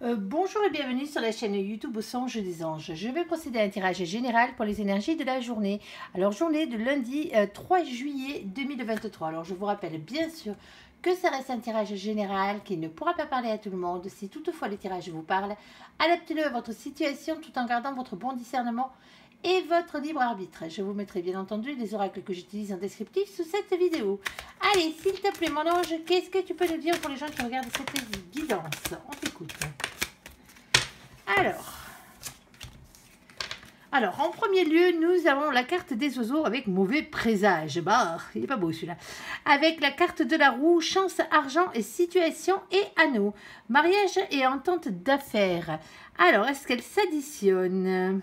Bonjour et bienvenue sur la chaîne YouTube Au Songe des Anges. Je vais procéder à un tirage général pour les énergies de la journée. Alors, journée de lundi 3 juillet 2023. Alors, je vous rappelle bien sûr que ça reste un tirage général qui ne pourra pas parler à tout le monde. Si toutefois le tirage vous parle, adaptez-le à votre situation tout en gardant votre bon discernement et votre libre arbitre. Je vous mettrai bien entendu les oracles que j'utilise en descriptif sous cette vidéo. Allez, s'il te plaît mon ange, qu'est-ce que tu peux nous dire pour les gens qui regardent cette guidance? On t'écoute. Alors, en premier lieu, nous avons la carte des oiseaux avec mauvais présage. Bah, il n'est pas beau celui-là. Avec la carte de la roue, chance, argent et situation et anneau. Mariage et entente d'affaires. Alors, est-ce qu'elle s'additionne?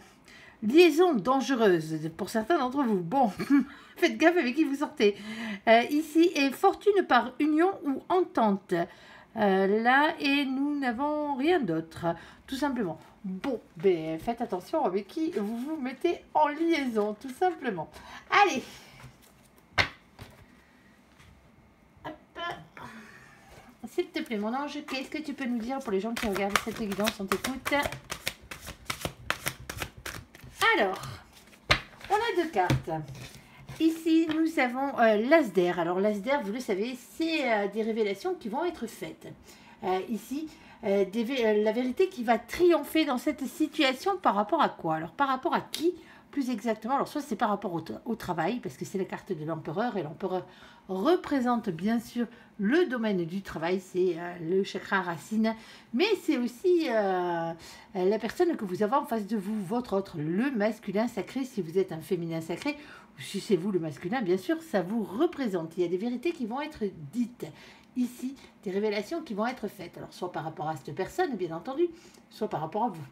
Liaison dangereuse pour certains d'entre vous. Bon, faites gaffe avec qui vous sortez. Ici, et fortune par union ou entente. Là, et nous n'avons rien d'autre, tout simplement. Bon, ben, faites attention avec qui vous vous mettez en liaison, tout simplement. Allez. S'il te plaît, mon ange, qu'est-ce que tu peux nous dire pour les gens qui regardent cette guidance? On t'écoute. Alors, on a deux cartes. Ici, nous avons l'As d'air. Alors, l'As d'air, vous le savez, c'est des révélations qui vont être faites. Ici, la vérité qui va triompher dans cette situation par rapport à quoi? Alors, par rapport à qui, plus exactement? Alors, soit c'est par rapport au travail, parce que c'est la carte de l'empereur, et l'empereur représente bien sûr le domaine du travail, c'est le chakra racine, mais c'est aussi la personne que vous avez en face de vous, votre autre, le masculin sacré, si vous êtes un féminin sacré, ou si c'est vous le masculin, bien sûr, ça vous représente. Il y a des vérités qui vont être dites ici, des révélations qui vont être faites, alors soit par rapport à cette personne, bien entendu, soit par rapport à vous.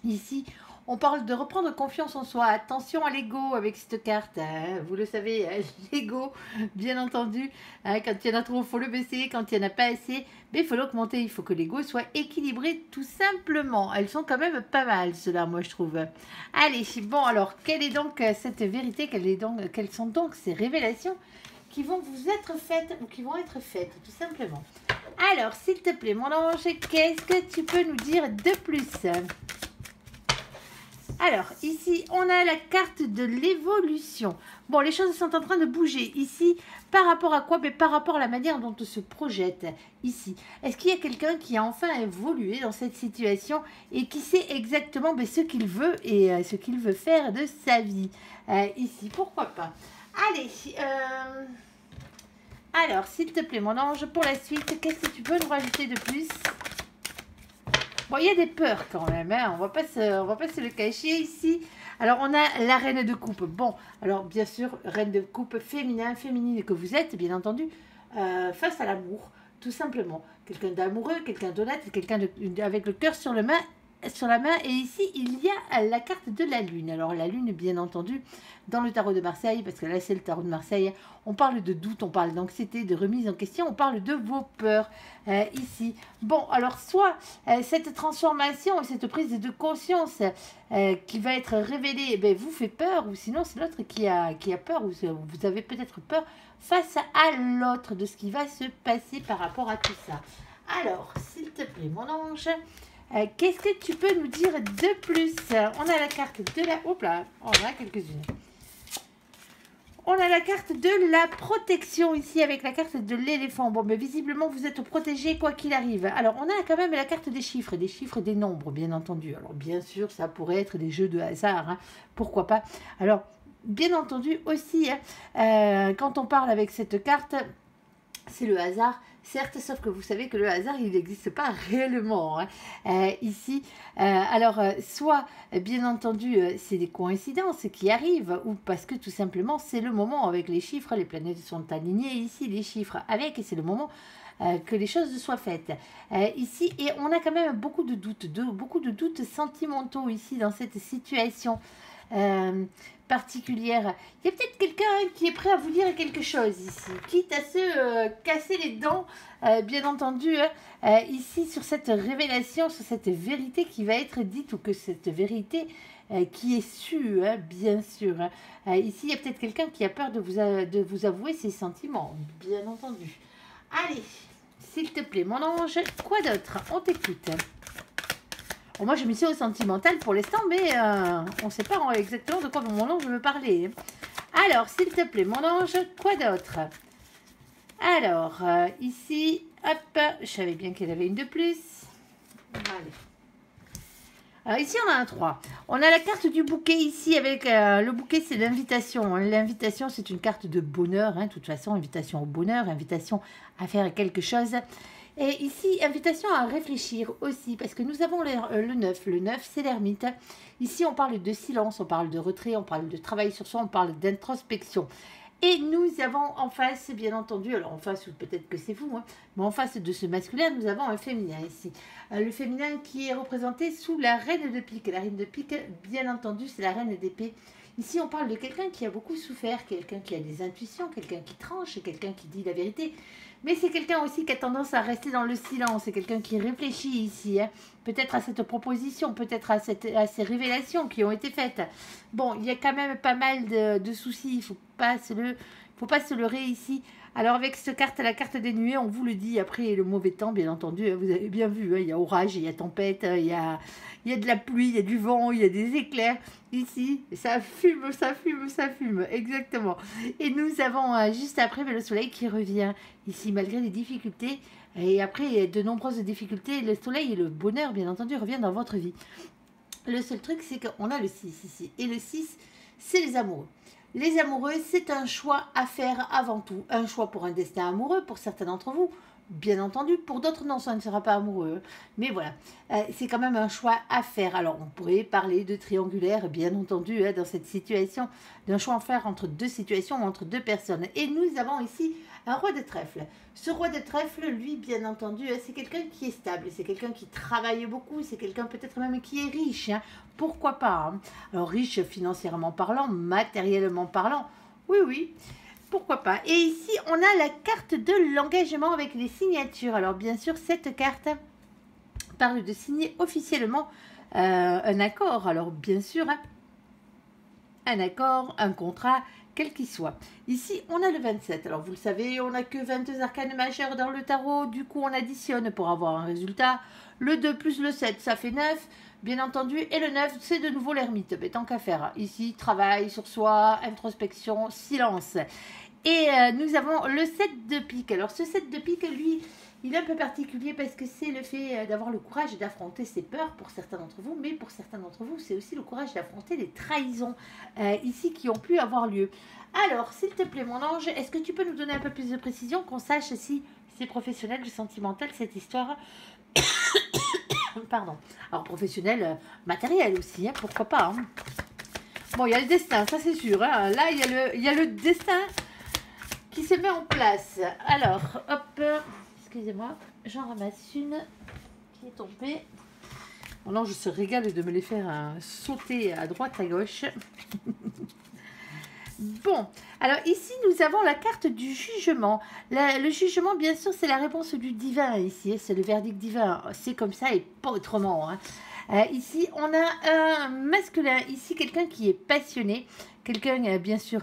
Ici, on parle de reprendre confiance en soi. Attention à l'ego avec cette carte. Hein. Vous le savez, l'ego, bien entendu. Hein, quand il y en a trop, il faut le baisser. Quand il n'y en a pas assez, mais il faut l'augmenter. Il faut que l'ego soit équilibré tout simplement. Elles sont quand même pas mal, cela, moi, je trouve. Allez, bon, alors, quelle est donc cette vérité? Quelles sont donc ces révélations qui vont vous être faites ou qui vont être faites, tout simplement? Alors, s'il te plaît, mon ange, qu'est-ce que tu peux nous dire de plus? Alors, ici, on a la carte de l'évolution. Bon, les choses sont en train de bouger. Ici, par rapport à quoi? Mais par rapport à la manière dont on se projette. Ici, est-ce qu'il y a quelqu'un qui a enfin évolué dans cette situation et qui sait exactement ce qu'il veut et ce qu'il veut faire de sa vie? Ici, pourquoi pas? Allez, alors, s'il te plaît, mon ange, pour la suite, qu'est-ce que tu peux nous rajouter de plus? Bon, il y a des peurs quand même, hein. On va pas se le cacher ici. Alors, on a la reine de coupe. Bon, alors bien sûr, reine de coupe féminine que vous êtes, bien entendu, face à l'amour, tout simplement. Quelqu'un d'amoureux, quelqu'un d'honnête, quelqu'un avec le cœur sur la main. Et ici, il y a la carte de la lune. Alors, la lune, bien entendu, dans le tarot de Marseille, parce que là, c'est le tarot de Marseille, on parle de doute, on parle d'anxiété, de remise en question, on parle de vos peurs ici. Bon, alors, soit cette transformation et cette prise de conscience qui va être révélée, vous fait peur, ou sinon, c'est l'autre qui a peur, ou vous avez peut-être peur face à l'autre de ce qui va se passer par rapport à tout ça. Alors, s'il te plaît, mon ange, qu'est-ce que tu peux nous dire de plus? On a la carte de la... Hop là, on en a quelques-unes. On a la carte de la protection ici avec la carte de l'éléphant. Bon, mais visiblement, vous êtes protégé quoi qu'il arrive. Alors, on a quand même la carte des chiffres, des nombres, bien entendu. Alors, bien sûr, ça pourrait être des jeux de hasard, hein, pourquoi pas. Alors, bien entendu aussi, hein, quand on parle avec cette carte, c'est le hasard. Certes, sauf que vous savez que le hasard, il n'existe pas réellement. Hein. Ici, soit, bien entendu, c'est des coïncidences qui arrivent, ou parce que tout simplement, c'est le moment avec les chiffres, les planètes sont alignées ici, les chiffres avec, et c'est le moment que les choses soient faites. Ici, et on a quand même beaucoup de doutes sentimentaux ici dans cette situation. Particulière. Il y a peut-être quelqu'un qui est prêt à vous dire quelque chose ici, quitte à se casser les dents, bien entendu, ici sur cette révélation, sur cette vérité qui va être dite, ou que cette vérité qui est su, hein, bien sûr. Ici, il y a peut-être quelqu'un qui a peur de vous avouer ses sentiments, bien entendu. Allez, s'il te plaît, mon ange, quoi d'autre? On t'écoute. Bon, moi, je me suis au sentimental pour l'instant, mais on ne sait pas exactement de quoi mon ange veut parler. Alors, s'il te plaît, mon ange, quoi d'autre? Alors, ici, hop, je savais bien qu'elle avait une de plus. Allez. Alors ici, on a un 3. On a la carte du bouquet ici avec le bouquet, c'est l'invitation. L'invitation, c'est une carte de bonheur. De toute façon, invitation au bonheur, invitation à faire quelque chose. Et ici, invitation à réfléchir aussi, parce que nous avons le 9. Le 9, c'est l'ermite. Ici, on parle de silence, on parle de retrait, on parle de travail sur soi, on parle d'introspection. Et nous avons en face, bien entendu, alors en face, ou peut-être que c'est vous, mais en face de ce masculin, nous avons un féminin ici. Le féminin qui est représenté sous la reine de pique. La reine de pique, bien entendu, c'est la reine d'épée. Ici, on parle de quelqu'un qui a beaucoup souffert, quelqu'un qui a des intuitions, quelqu'un qui tranche, quelqu'un qui dit la vérité. Mais c'est quelqu'un aussi qui a tendance à rester dans le silence. C'est quelqu'un qui réfléchit ici. Peut-être à cette proposition, peut-être à ces révélations qui ont été faites. Bon, il y a quand même pas mal de soucis. Il ne faut pas se leurrer ici. Alors avec cette carte, la carte des nuées, on vous le dit. Après le mauvais temps, bien entendu, vous avez bien vu. Il y a orage, il y a tempête, il y a de la pluie, il y a du vent, il y a des éclairs. Ici, ça fume, ça fume, ça fume. Exactement. Et nous avons juste après le soleil qui revient. Ici, malgré les difficultés, et après de nombreuses difficultés, le soleil et le bonheur, bien entendu, reviennent dans votre vie. Le seul truc, c'est qu'on a le 6 ici. Et le 6, c'est les amoureux. Les amoureux, c'est un choix à faire avant tout. Un choix pour un destin amoureux, pour certains d'entre vous. Bien entendu, pour d'autres, non, ça ne sera pas amoureux. Mais voilà, c'est quand même un choix à faire. Alors, on pourrait parler de triangulaire, bien entendu, dans cette situation, d'un choix à faire entre deux situations, entre deux personnes. Et nous avons ici un roi de trèfle. Ce roi de trèfle, lui, bien entendu, c'est quelqu'un qui est stable, c'est quelqu'un qui travaille beaucoup, c'est quelqu'un peut-être même qui est riche. Pourquoi pas, Alors, riche financièrement parlant, matériellement parlant, oui, oui. Pourquoi pas. Et ici, on a la carte de l'engagement avec les signatures. Alors, bien sûr, cette carte parle de signer officiellement un accord. Alors, bien sûr, un accord, un contrat, quel qu'il soit. Ici, on a le 27. Alors, vous le savez, on n'a que 22 arcanes majeures dans le tarot. Du coup, on additionne pour avoir un résultat. Le 2 plus le 7, ça fait 9. Bien entendu, et le 9, c'est de nouveau l'ermite. Mais tant qu'à faire. Ici, travail sur soi, introspection, silence. Et nous avons le 7 de pique. Alors, ce 7 de pique, lui, il est un peu particulier parce que c'est le fait d'avoir le courage d'affronter ses peurs pour certains d'entre vous. Mais pour certains d'entre vous, c'est aussi le courage d'affronter les trahisons ici qui ont pu avoir lieu. Alors, s'il te plaît, mon ange, est-ce que tu peux nous donner un peu plus de précision, qu'on sache si c'est professionnel ou sentimental, cette histoire? Pardon. Alors, professionnel, matériel aussi, pourquoi pas. Bon, il y a le destin, ça c'est sûr. Là, il y a le destin qui se met en place. Alors, hop, excusez-moi, j'en ramasse une qui est tombée. Bon, non, je se régale de me les faire sauter à droite, à gauche. Bon, alors ici, nous avons la carte du jugement. Le jugement, bien sûr, c'est la réponse du divin ici. C'est le verdict divin. C'est comme ça et pas autrement. Ici, on a un masculin. Ici, quelqu'un qui est passionné. Quelqu'un, bien sûr,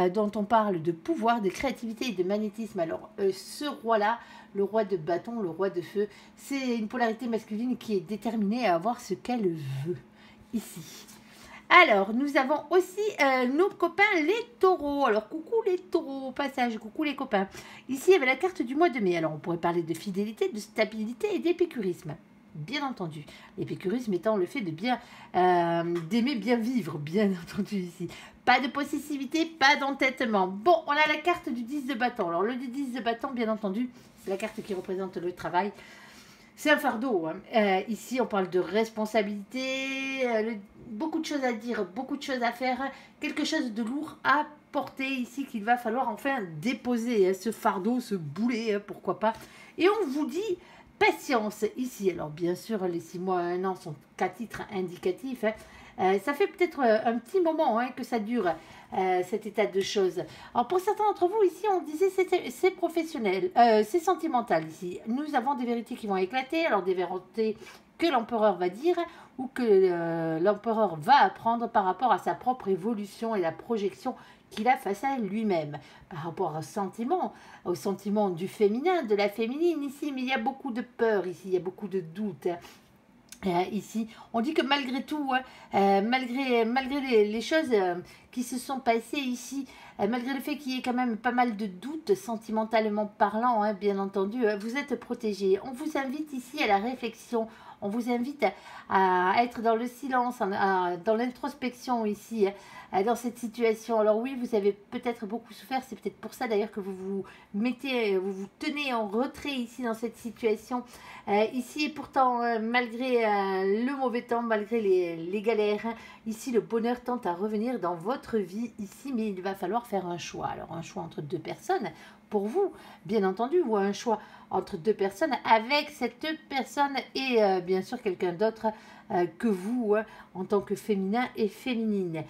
dont on parle de pouvoir, de créativité et de magnétisme. Alors, ce roi-là, le roi de bâton, le roi de feu, c'est une polarité masculine qui est déterminée à avoir ce qu'elle veut. Ici. Alors, nous avons aussi nos copains les taureaux. Alors, coucou les taureaux, au passage, coucou les copains. Ici, il y avait la carte du mois de mai. Alors, on pourrait parler de fidélité, de stabilité et d'épicurisme. Bien entendu. L'épicurisme étant le fait de bien d'aimer bien vivre, bien entendu ici. Pas de possessivité, pas d'entêtement. Bon, on a la carte du 10 de bâton. Alors, le 10 de bâton, bien entendu, c'est la carte qui représente le travail. C'est un fardeau. Ici, on parle de responsabilité, beaucoup de choses à dire, beaucoup de choses à faire, quelque chose de lourd à porter ici qu'il va falloir enfin déposer ce fardeau, ce boulet, pourquoi pas. Et on vous dit patience ici. Alors, bien sûr, les 6 mois à 1 an sont qu'à titre indicatif. Ça fait peut-être un petit moment que ça dure, cet état de choses. Alors, pour certains d'entre vous, ici, on disait c'est professionnel, c'est sentimental ici. Nous avons des vérités qui vont éclater, alors des vérités que l'empereur va dire ou que l'empereur va apprendre par rapport à sa propre évolution et la projection qu'il a face à lui-même. Par rapport au sentiment du féminin, de la féminine ici, mais il y a beaucoup de peur ici, il y a beaucoup de doutes. Ici, on dit que malgré tout, malgré les choses qui se sont passées ici, malgré le fait qu'il y ait quand même pas mal de doutes sentimentalement parlant, hein, bien entendu, vous êtes protégé. On vous invite ici à la réflexion. On vous invite à être dans le silence, dans l'introspection ici, dans cette situation. Alors oui, vous avez peut-être beaucoup souffert. C'est peut-être pour ça d'ailleurs que vous vous tenez en retrait ici dans cette situation. Ici, et pourtant, malgré le mauvais temps, malgré les galères, hein, ici, le bonheur tente à revenir dans votre vie ici, mais il va falloir faire un choix. Alors, un choix entre deux personnes, pour vous, bien entendu, ou un choix entre deux personnes avec cette personne et bien sûr quelqu'un d'autre que vous, en tant que féminin et féminine,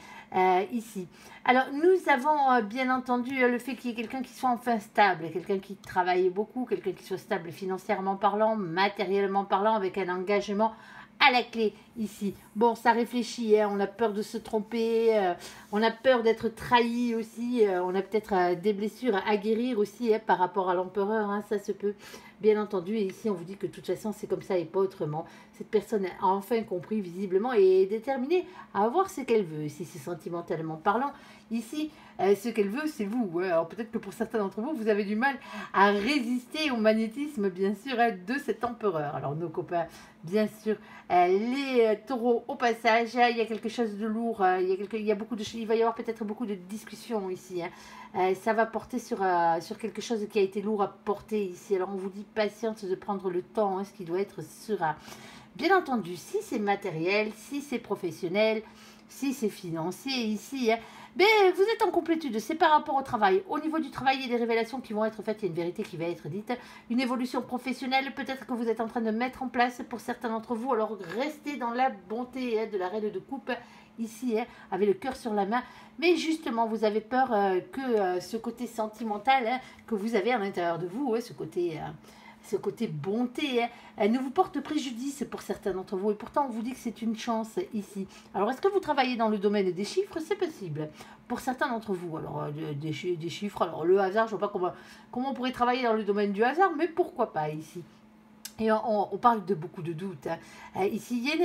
ici. Alors, nous avons bien entendu le fait qu'il y ait quelqu'un qui soit enfin stable, quelqu'un qui travaille beaucoup, quelqu'un qui soit stable financièrement parlant, matériellement parlant, avec un engagement à la clé ici. Bon, ça réfléchit, hein, on a peur de se tromper, on a peur d'être trahi aussi, on a peut-être des blessures à guérir aussi, hein, par rapport à l'empereur, hein, ça se peut, bien entendu. Et ici, on vous dit que de toute façon, c'est comme ça et pas autrement. Cette personne a enfin compris visiblement et est déterminée à avoir ce qu'elle veut, si c'est sentimentalement parlant. Ici, ce qu'elle veut, c'est vous. Alors peut-être que pour certains d'entre vous, vous avez du mal à résister au magnétisme, bien sûr, de cet empereur. Alors nos copains, bien sûr, les taureaux au passage, il y a quelque chose de lourd, il y a beaucoup de choses, il va y avoir peut-être beaucoup de discussions ici. Ça va porter sur quelque chose qui a été lourd à porter ici. Alors on vous dit patience de prendre le temps, hein, ce qui doit être serein. Bien entendu, si c'est matériel, si c'est professionnel, si c'est financier ici, hein, mais vous êtes en complétude, c'est par rapport au travail. Au niveau du travail, il y a des révélations qui vont être faites, il y a une vérité qui va être dite. Une évolution professionnelle, peut-être que vous êtes en train de mettre en place pour certains d'entre vous. Alors restez dans la bonté, hein, de la reine de coupe ici, hein, avec le cœur sur la main. Mais justement, vous avez peur que ce côté sentimental, hein, que vous avez à l'intérieur de vous, ce côté bonté, hein, ne vous porte préjudice pour certains d'entre vous. Et pourtant, on vous dit que c'est une chance ici. Alors, est-ce que vous travaillez dans le domaine des chiffres? C'est possible. Pour certains d'entre vous. Alors, des chiffres, alors le hasard, je ne vois pas comment on pourrait travailler dans le domaine du hasard, mais pourquoi pas ici? Et on parle de beaucoup de doutes. Hein. Ici, il y a une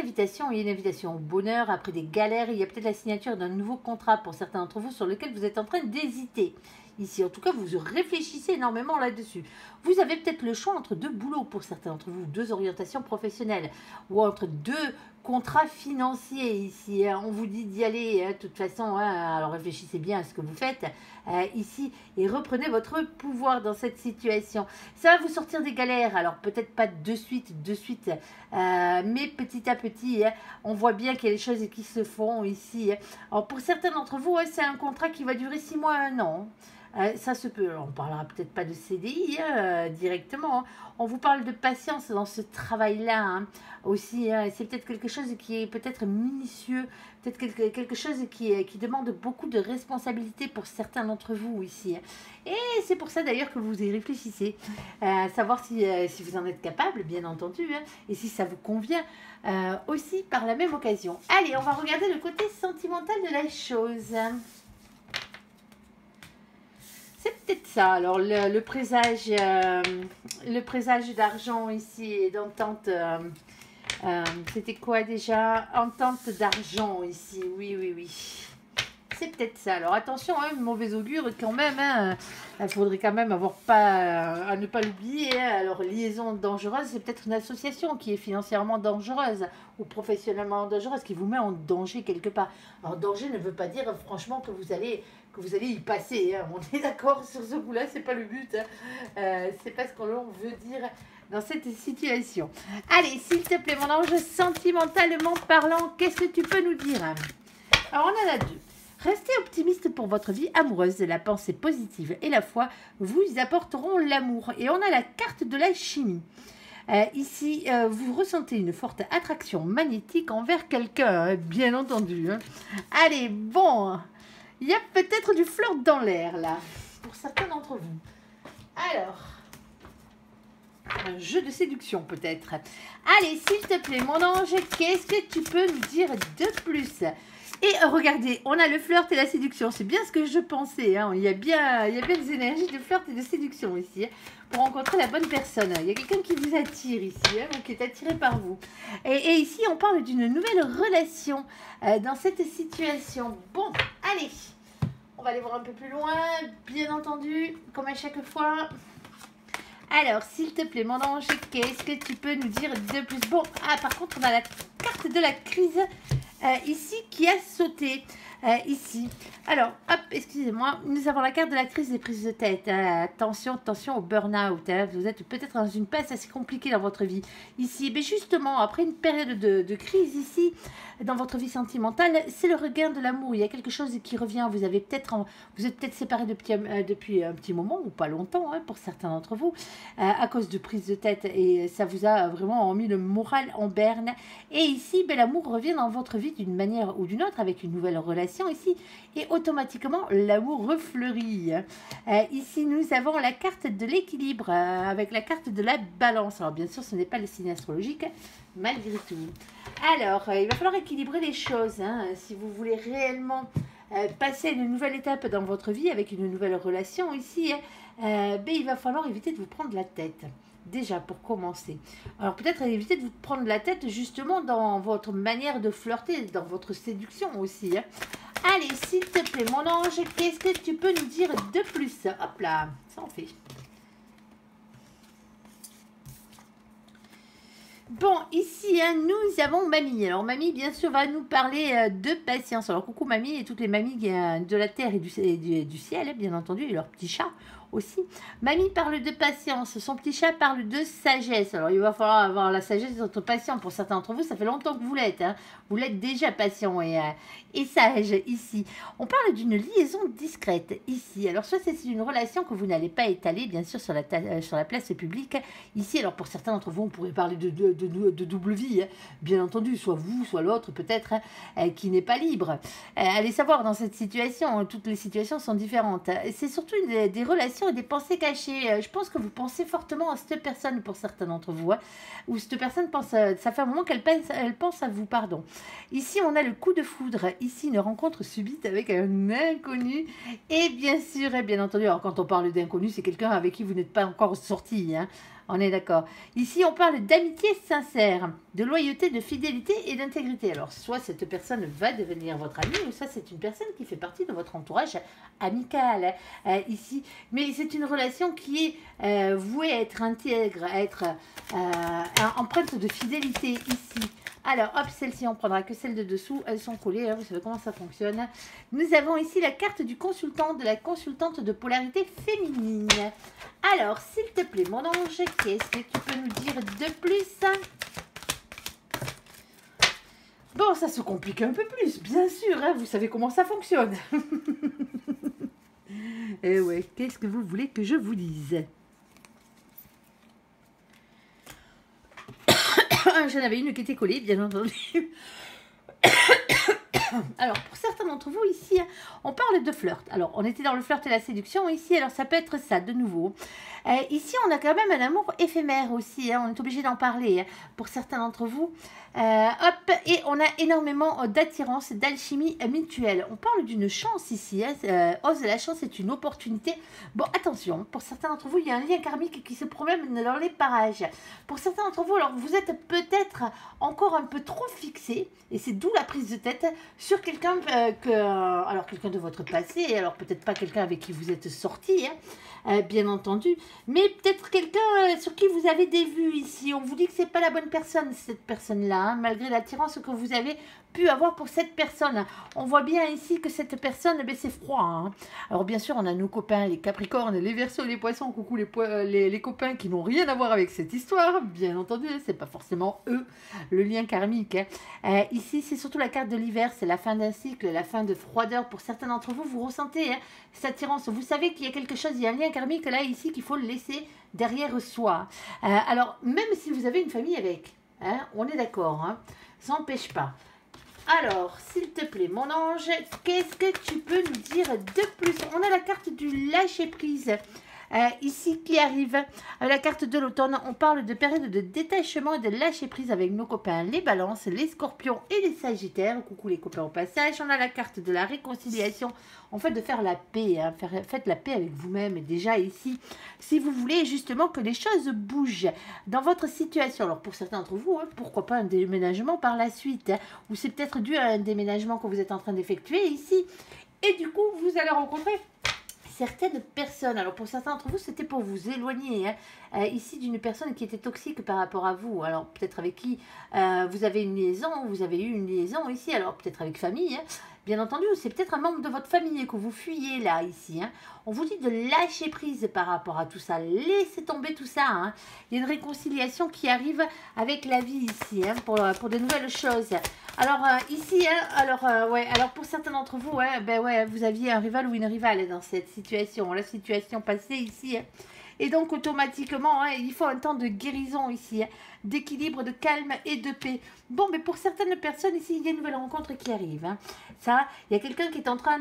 invitation au bonheur après des galères. Il y a peut-être la signature d'un nouveau contrat pour certains d'entre vous sur lequel vous êtes en train d'hésiter. Ici, en tout cas, vous réfléchissez énormément là-dessus. Vous avez peut-être le choix entre deux boulots pour certains d'entre vous, deux orientations professionnelles ou entre deux contrats financiers ici. Hein. On vous dit d'y aller, hein, de toute façon. Hein, alors réfléchissez bien à ce que vous faites ici et reprenez votre pouvoir dans cette situation. Ça va vous sortir des galères. Alors peut-être pas de suite, mais petit à petit, hein, on voit bien qu'il y a des choses qui se font ici. Hein. Alors pour certains d'entre vous, c'est un contrat qui va durer 6 mois à 1 an. Ça se peut, alors on parlera peut-être pas de CDI directement, hein. On vous parle de patience dans ce travail-là, hein, aussi, hein. C'est peut-être quelque chose qui est peut-être minutieux, peut-être quelque chose qui demande beaucoup de responsabilité pour certains d'entre vous ici. Et c'est pour ça d'ailleurs que vous y réfléchissez, à savoir si vous en êtes capable, bien entendu, hein, et si ça vous convient aussi par la même occasion. Allez, on va regarder le côté sentimental de la chose. C'est peut-être ça. Alors, le présage d'argent ici et d'entente, c'était quoi déjà? Entente d'argent ici, oui. C'est peut-être ça. Alors, attention, hein, mauvais augure quand même. Hein, il faudrait quand même à ne pas l'oublier. Hein. Alors, liaison dangereuse, c'est peut-être une association qui est financièrement dangereuse ou professionnellement dangereuse, qui vous met en danger quelque part. Alors, danger ne veut pas dire, franchement, que vous allez y passer. Hein. On est d'accord sur ce coup-là, c'est pas le but. Hein. C'est pas ce qu'on veut dire dans cette situation. Allez, s'il te plaît, mon ange, sentimentalement parlant, qu'est-ce que tu peux nous dire? Alors, on en a deux. Restez optimiste pour votre vie amoureuse. La pensée positive et la foi vous apporteront l'amour. Et on a la carte de la chimie. Ici, vous ressentez une forte attraction magnétique envers quelqu'un, hein, bien entendu. Hein. Allez, bon, il y a peut-être du flirt dans l'air, là, pour certains d'entre vous. Alors, un jeu de séduction, peut-être. Allez, s'il te plaît, mon ange, qu'est-ce que tu peux nous dire de plus? Et regardez, on a le flirt et la séduction. C'est bien ce que je pensais. Hein. Il y a bien des énergies de flirt et de séduction ici. Hein, pour rencontrer la bonne personne. Il y a quelqu'un qui vous attire ici. Hein, qui est attiré par vous. Et ici, on parle d'une nouvelle relation dans cette situation. Bon, allez. On va aller voir un peu plus loin. Bien entendu, comme à chaque fois. Alors, s'il te plaît, mon ange, qu'est-ce que tu peux nous dire de plus? Bon, par contre, on a la carte de la crise ici qui a sauté. Ici. Alors, hop, excusez-moi. Nous avons la carte de la crise des prises de tête. Attention, attention au burn-out. Hein. Vous êtes peut-être dans une passe assez compliquée dans votre vie. Ici, mais justement, après une période de crise ici, dans votre vie sentimentale, c'est le regain de l'amour. Il y a quelque chose qui revient. Vous êtes peut-être séparés depuis un petit moment, ou pas longtemps, hein, pour certains d'entre vous, à cause de prises de tête. Et ça vous a vraiment mis le moral en berne. Et ici, ben, l'amour revient dans votre vie d'une manière ou d'une autre, avec une nouvelle relation ici, et automatiquement l'amour refleurit. Ici nous avons la carte de l'équilibre avec la carte de la balance. Alors bien sûr ce n'est pas le signe astrologique malgré tout. Alors il va falloir équilibrer les choses hein, si vous voulez réellement passer une nouvelle étape dans votre vie avec une nouvelle relation ici, ben, il va falloir éviter de vous prendre la tête. Déjà, pour commencer. Alors, peut-être éviter de vous prendre la tête justement dans votre manière de flirter, dans votre séduction aussi. Hein. Allez, s'il te plaît, mon ange, qu'est-ce que tu peux nous dire de plus? Hop là, ça en fait. Bon, ici, hein, nous avons Mamie. Alors, Mamie, bien sûr, va nous parler de patience. Alors, coucou Mamie et toutes les mamies de la terre et du ciel, bien entendu, et leurs petits chats aussi. Mamie parle de patience, son petit chat parle de sagesse. Alors il va falloir avoir la sagesse d'être patient. Pour certains d'entre vous, ça fait longtemps que vous l'êtes. Hein. Vous l'êtes déjà patient et sage ici. On parle d'une liaison discrète ici. Alors soit c'est une relation que vous n'allez pas étaler bien sûr sur la place publique. Ici, alors pour certains d'entre vous, on pourrait parler de double vie. Hein. Bien entendu, soit vous, soit l'autre peut-être hein, qui n'est pas libre. Allez savoir dans cette situation, toutes les situations sont différentes. C'est surtout des relations et des pensées cachées. Je pense que vous pensez fortement à cette personne pour certains d'entre vous. Hein, ou cette personne pense, ça fait un moment qu'elle pense à vous, pardon. Ici, on a le coup de foudre. Ici, une rencontre subite avec un inconnu. Et bien sûr, et bien entendu, alors quand on parle d'inconnu, c'est quelqu'un avec qui vous n'êtes pas encore sorti. Hein. On est d'accord. Ici, on parle d'amitié sincère, de loyauté, de fidélité et d'intégrité. Alors, soit cette personne va devenir votre amie, ou soit c'est une personne qui fait partie de votre entourage amical. Ici, mais c'est une relation qui est vouée à être intègre, à être empreinte de fidélité ici. Alors, hop, celle-ci, on prendra que celle de dessous. Elles sont collées, hein, vous savez comment ça fonctionne. Nous avons ici la carte du consultant, de la consultante de polarité féminine. Alors, s'il te plaît, mon ange, qu'est-ce que tu peux nous dire de plus? Bon, ça se complique un peu plus, bien sûr, hein, vous savez comment ça fonctionne. Eh ouais, qu'est-ce que vous voulez que je vous dise? J'en avais une qui était collée, bien entendu. Alors, pour certains d'entre vous, ici, on parle de flirt. Alors, on était dans le flirt et la séduction. Ici, alors, ça peut être ça, de nouveau. Ici, on a quand même un amour éphémère aussi. Hein, on est obligé d'en parler, hein, pour certains d'entre vous. Hop, et on a énormément d'attirance, d'alchimie mutuelle. On parle d'une chance ici. Hein, ose de la chance est une opportunité. Bon, attention, pour certains d'entre vous, il y a un lien karmique qui se promène dans les parages. Pour certains d'entre vous, alors, vous êtes peut-être encore un peu trop fixé, et c'est d'où la prise de tête sur quelqu'un alors quelqu'un de votre passé, alors peut-être pas quelqu'un avec qui vous êtes sorti, hein, bien entendu, mais peut-être quelqu'un sur qui vous avez des vues ici. On vous dit que c'est pas la bonne personne, cette personne-là, hein, malgré l'attirance que vous avez pu avoir pour cette personne. On voit bien ici que cette personne, ben, c'est froid. Hein. Alors bien sûr, on a nos copains, les Capricornes, les Verseaux, les Poissons, coucou les copains qui n'ont rien à voir avec cette histoire, bien entendu, c'est pas forcément eux, le lien karmique. Hein. Ici, c'est surtout la carte de l'hiver, c'est la fin d'un cycle, la fin de froideur. Pour certains d'entre vous, vous ressentez hein, cette attirance. Vous savez qu'il y a quelque chose, il y a un lien karmique là, ici, qu'il faut le laisser derrière soi. Alors, même si vous avez une famille avec, hein, on est d'accord, hein, ça n'empêche pas. Alors, s'il te plaît, mon ange, qu'est-ce que tu peux nous dire de plus? On a la carte du lâcher-prise. ici qui arrive. La carte de l'automne, on parle de période de détachement et de lâcher prise avec nos copains, les balances, les scorpions et les sagittaires. Coucou les copains au passage. On a la carte de la réconciliation, en fait de faire la paix, hein. Faites la paix avec vous-même déjà ici, si vous voulez justement que les choses bougent dans votre situation. Alors pour certains d'entre vous, hein, pourquoi pas un déménagement par la suite, hein, ou c'est peut-être dû à un déménagement que vous êtes en train d'effectuer ici, et du coup vous allez rencontrer certaines personnes. Alors pour certains d'entre vous, c'était pour vous éloigner ici d'une personne qui était toxique par rapport à vous. Alors peut-être avec qui vous avez une liaison, vous avez eu une liaison ici, alors peut-être avec famille, hein. Bien entendu, c'est peut-être un membre de votre famille que vous fuyez là, ici, hein. On vous dit de lâcher prise par rapport à tout ça. Laissez tomber tout ça, hein. Il y a une réconciliation qui arrive avec la vie ici, hein, pour de nouvelles choses. Alors ici, hein, alors pour certains d'entre vous, vous aviez un rival ou une rivale dans cette situation. La situation passée ici, hein. Et donc automatiquement, hein, il faut un temps de guérison ici, hein, d'équilibre, de calme et de paix. Bon, mais pour certaines personnes ici, il y a une nouvelle rencontre qui arrive, hein. Ça, il y a quelqu'un qui est en train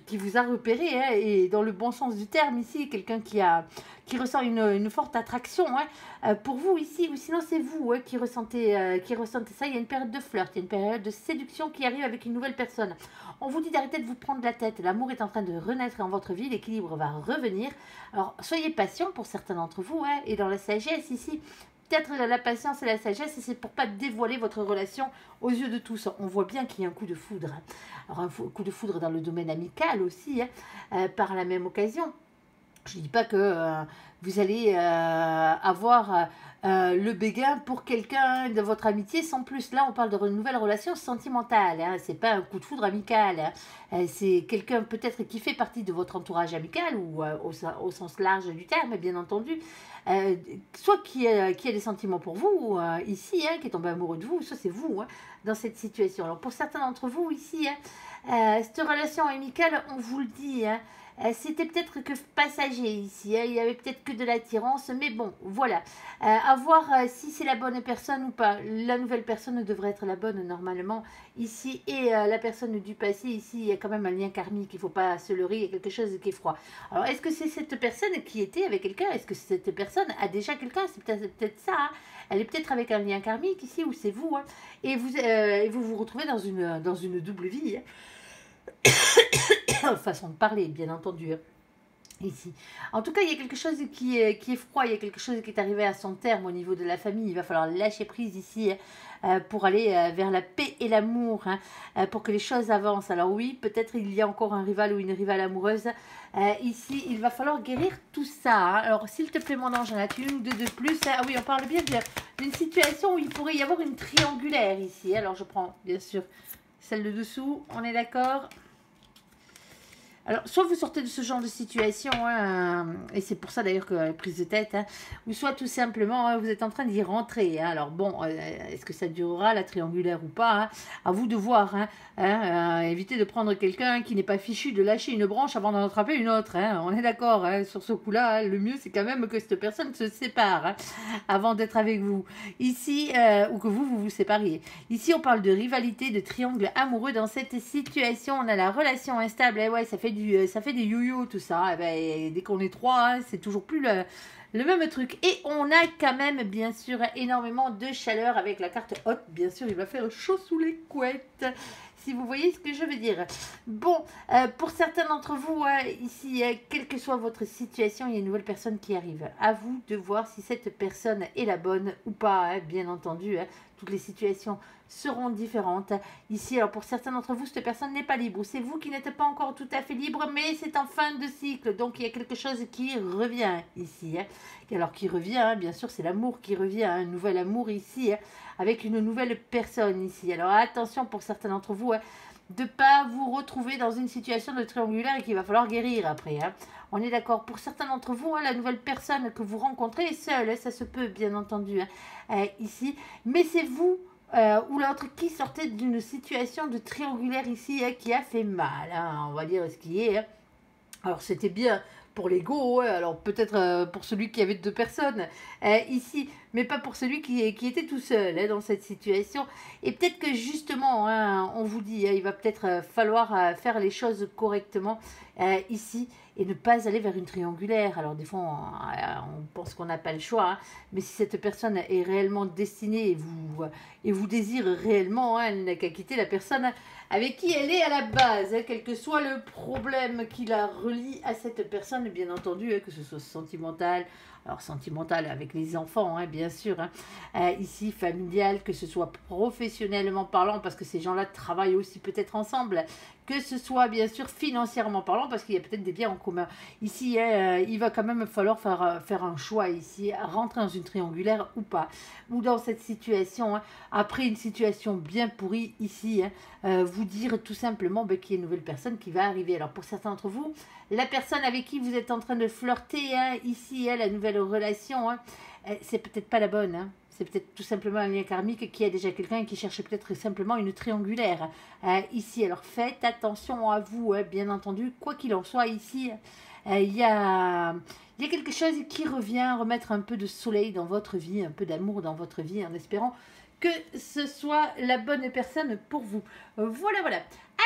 qui vous a repéré, hein, et dans le bon sens du terme ici, quelqu'un qui ressent une forte attraction, hein, pour vous ici, ou sinon c'est vous, hein, qui ressentez ça. Il y a une période de flirt, il y a une période de séduction qui arrive avec une nouvelle personne. On vous dit d'arrêter de vous prendre la tête. L'amour est en train de renaître dans votre vie. L'équilibre va revenir. Alors, soyez patient pour certains d'entre vous, hein, et dans la sagesse ici. Peut-être la patience et la sagesse, c'est pour pas dévoiler votre relation aux yeux de tous. On voit bien qu'il y a un coup de foudre, hein. Alors, un coup de foudre dans le domaine amical aussi, hein, par la même occasion. Je ne dis pas que vous allez avoir le béguin pour quelqu'un de votre amitié sans plus. Là, on parle de nouvelle relation sentimentale, hein. Ce n'est pas un coup de foudre amical, hein. C'est quelqu'un peut-être qui fait partie de votre entourage amical ou au sens large du terme, bien entendu. Soit qui a des sentiments pour vous ici, hein, qui est tombé amoureux de vous, soit c'est vous, hein, dans cette situation. Alors pour certains d'entre vous ici, hein, cette relation amicale, on vous le dit, hein, c'était peut-être que passager ici, hein. Il y avait peut-être que de l'attirance, mais bon, voilà. À voir si c'est la bonne personne ou pas. La nouvelle personne devrait être la bonne normalement ici, et la personne du passé ici, il y a quand même un lien karmique, il ne faut pas se leurrer, il y a quelque chose qui est froid. Alors est-ce que c'est cette personne qui était avec quelqu'un? Est-ce que cette personne a déjà quelqu'un? C'est peut-être ça, hein. Elle est peut-être avec un lien karmique ici, ou c'est vous, hein. Et vous vous retrouvez dans une double vie, hein. Façon de parler, bien entendu, hein, ici. En tout cas, il y a quelque chose qui est froid, il y a quelque chose qui est arrivé à son terme au niveau de la famille. Il va falloir lâcher prise ici, pour aller vers la paix et l'amour, hein, pour que les choses avancent. Alors oui, peut-être il y a encore un rival ou une rivale amoureuse. Ici, il va falloir guérir tout ça, hein. Alors, s'il te plaît, mon ange, en as-tu une ou deux de plus, hein? Ah oui, on parle bien d'une situation où il pourrait y avoir une triangulaire ici. Alors, je prends, bien sûr, celle de dessous. On est d'accord? Alors, soit vous sortez de ce genre de situation, hein, et c'est pour ça d'ailleurs que la prise de tête, hein, ou soit tout simplement, hein, vous êtes en train d'y rentrer, hein. Alors bon, est-ce que ça durera la triangulaire ou pas, hein? À vous de voir, hein, évitez de prendre quelqu'un qui n'est pas fichu de lâcher une branche avant d'en attraper une autre, hein. On est d'accord, hein, sur ce coup-là, hein. Le mieux c'est quand même que cette personne se sépare, hein, avant d'être avec vous. Ici, ou que vous sépariez. Ici, on parle de rivalité, de triangle amoureux. Dans cette situation, on a la relation instable, et ouais, ça fait des yo-yo tout ça, et dès qu'on est trois, hein, c'est toujours plus le même truc. Et on a quand même bien sûr énormément de chaleur avec la carte haute. Bien sûr, il va faire chaud sous les couettes, si vous voyez ce que je veux dire. Bon, pour certains d'entre vous, ici, quelle que soit votre situation, il y a une nouvelle personne qui arrive. À vous de voir si cette personne est la bonne ou pas, hein, bien entendu, hein. Toutes les situations seront différentes ici. Alors pour certains d'entre vous, cette personne n'est pas libre, ou c'est vous qui n'êtes pas encore tout à fait libre, mais c'est en fin de cycle, donc il y a quelque chose qui revient ici, hein. Alors qui revient, hein, bien sûr, c'est l'amour qui revient, hein, un nouvel amour ici, hein, avec une nouvelle personne ici. Alors attention pour certains d'entre vous, hein, de ne pas vous retrouver dans une situation de triangulaire et qu'il va falloir guérir après, hein. On est d'accord. Pour certains d'entre vous, hein, la nouvelle personne que vous rencontrez est seule, hein, ça se peut bien entendu, hein, ici, mais c'est vous ou l'autre qui sortait d'une situation de triangulaire ici, hein, qui a fait mal, hein, on va dire ce qui est, hein. Alors c'était bien pour l'ego, ouais. Alors peut-être pour celui qui avait deux personnes ici, mais pas pour celui qui était tout seul dans cette situation. Et peut-être que justement, on vous dit, il va peut-être falloir faire les choses correctement ici et ne pas aller vers une triangulaire. Alors des fois, on pense qu'on n'a pas le choix, mais si cette personne est réellement destinée et vous désire réellement, elle n'a qu'à quitter la personne avec qui elle est à la base, quel que soit le problème qui la relie à cette personne, bien entendu, que ce soit sentimental, alors sentimental avec les enfants, bien sûr, ici familial, que ce soit professionnellement parlant, parce que ces gens-là travaillent aussi peut-être ensemble, que ce soit bien sûr financièrement parlant, parce qu'il y a peut-être des biens en commun. Ici, il va quand même falloir faire un choix ici, rentrer dans une triangulaire ou pas, ou dans cette situation, après une situation bien pourrie ici, vous dire tout simplement qu'il y a une nouvelle personne qui va arriver. Alors pour certains d'entre vous, la personne avec qui vous êtes en train de flirter, ici, la nouvelle relation, c'est peut-être pas la bonne. C'est peut-être tout simplement un lien karmique qui a déjà quelqu'un qui cherche peut-être simplement une triangulaire ici. Alors faites attention à vous, bien entendu, quoi qu'il en soit ici. Il y a quelque chose qui revient, remettre un peu de soleil dans votre vie, un peu d'amour dans votre vie, en espérant que ce soit la bonne personne pour vous. Voilà, voilà.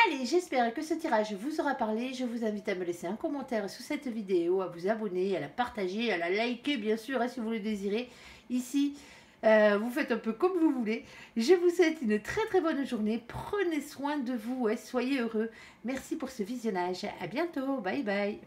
Allez, j'espère que ce tirage vous aura parlé. Je vous invite à me laisser un commentaire sous cette vidéo, à vous abonner, à la partager, à la liker, bien sûr, si vous le désirez. Ici, vous faites un peu comme vous voulez. Je vous souhaite une très très bonne journée. Prenez soin de vous et soyez heureux. Merci pour ce visionnage. À bientôt. Bye bye.